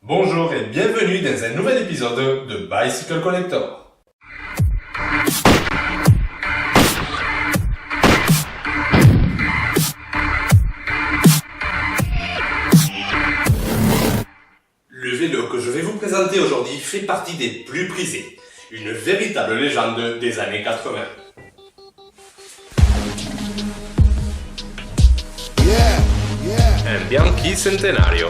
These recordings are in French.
Bonjour et bienvenue dans un nouvel épisode de Bicycle Collector. Le vélo que je vais vous présenter aujourd'hui fait partie des plus prisés, une véritable légende des années 80. Un Bianchi Centenario.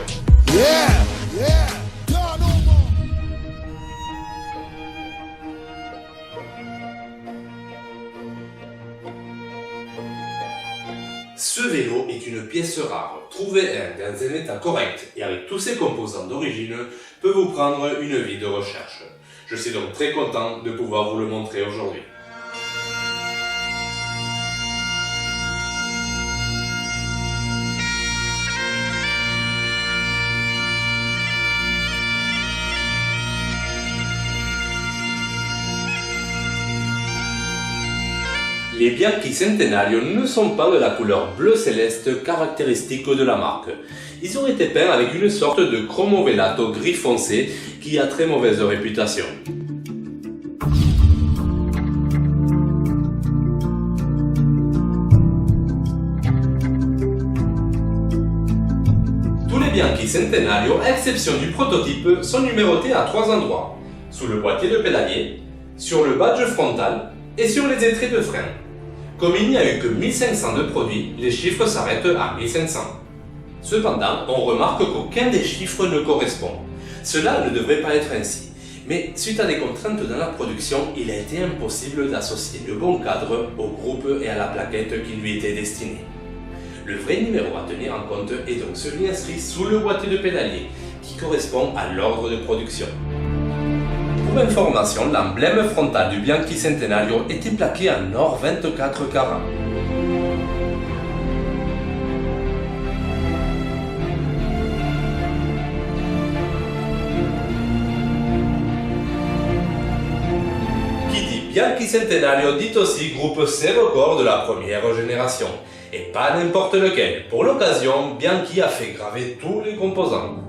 Ce vélo est une pièce rare. Trouver un dans un état correct et avec tous ses composants d'origine peut vous prendre une vie de recherche. Je suis donc très content de pouvoir vous le montrer aujourd'hui. Les Bianchi Centenario ne sont pas de la couleur bleu céleste caractéristique de la marque. Ils ont été peints avec une sorte de cromovellato gris foncé qui a très mauvaise réputation. Tous les Bianchi Centenario, à exception du prototype, sont numérotés à 3 endroits. Sous le boîtier de pédalier, sur le badge frontal et sur les étraits de frein. Comme il n'y a eu que 1500 de produits, les chiffres s'arrêtent à 1500. Cependant, on remarque qu'aucun des chiffres ne correspond. Cela ne devrait pas être ainsi. Mais suite à des contraintes dans la production, il a été impossible d'associer le bon cadre au groupe et à la plaquette qui lui était destinée. Le vrai numéro à tenir en compte est donc celui inscrit sous le boîtier de pédalier, qui correspond à l'ordre de production. Pour information, l'emblème frontal du Bianchi Centenario était plaqué en or 24 carats. Qui dit Bianchi Centenario dit aussi groupe C record de la première génération. Et pas n'importe lequel. Pour l'occasion, Bianchi a fait graver tous les composants.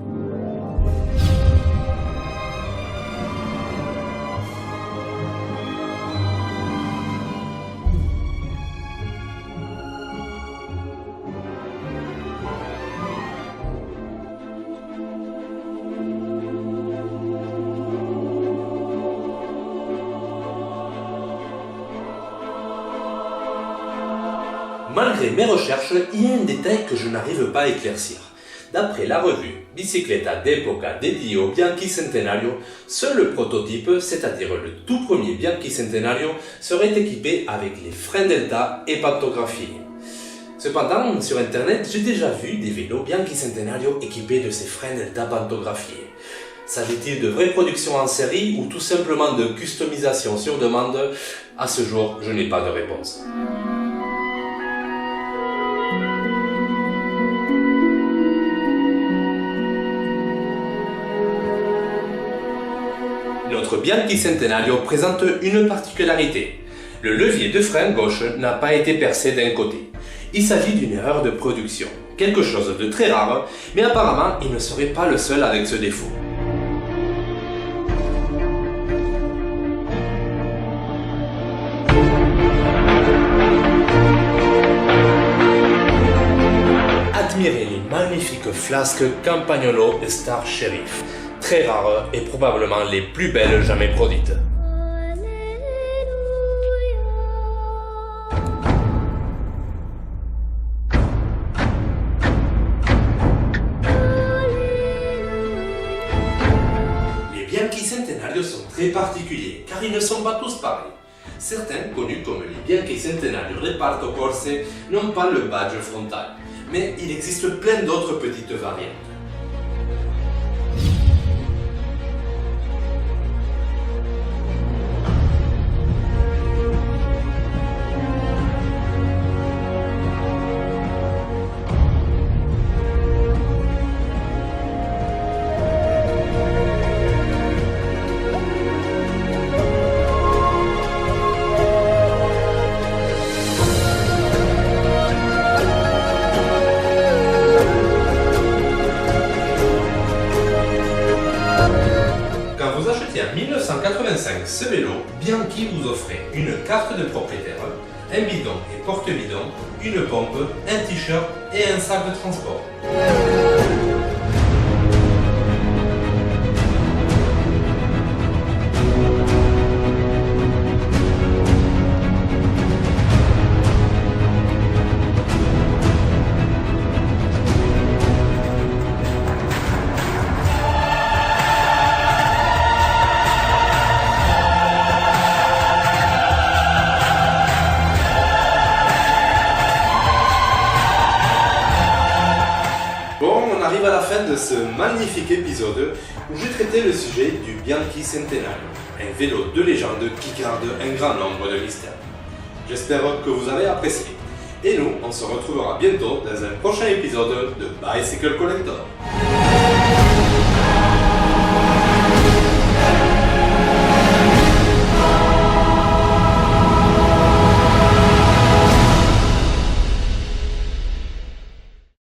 Malgré mes recherches, il y a un détail que je n'arrive pas à éclaircir. D'après la revue Bicicletta d'Epoca dédiée au Bianchi Centenario, seul le prototype, c'est-à-dire le tout premier Bianchi Centenario, serait équipé avec les freins delta et pantographiés. Cependant, sur internet, j'ai déjà vu des vélos Bianchi Centenario équipés de ces freins delta pantographiés. S'agit-il de vraie production en série ou tout simplement de customisation sur demande? À ce jour, je n'ai pas de réponse. Notre Bianchi Centenario présente une particularité. Le levier de frein gauche n'a pas été percé d'un côté. Il s'agit d'une erreur de production, quelque chose de très rare, mais apparemment il ne serait pas le seul avec ce défaut. Admirez les magnifiques flasques Campagnolo et Star Sheriff. Très rares et probablement les plus belles jamais produites. Les Bianchi Centenario sont très particuliers car ils ne sont pas tous pareils. Certains, connus comme les Bianchi Centenario Reparto Corse, n'ont pas le badge frontal, mais il existe plein d'autres petites variantes. sorti en 1985 ce vélo, Bianchi vous offrait une carte de propriétaire, un bidon et porte-bidon, une pompe, un t-shirt et un sac de transport. Bon, on arrive à la fin de ce magnifique épisode où j'ai traité le sujet du Bianchi Centenario, un vélo de légende qui garde un grand nombre de mystères. J'espère que vous avez apprécié. Et nous, on se retrouvera bientôt dans un prochain épisode de Bicycle Collector.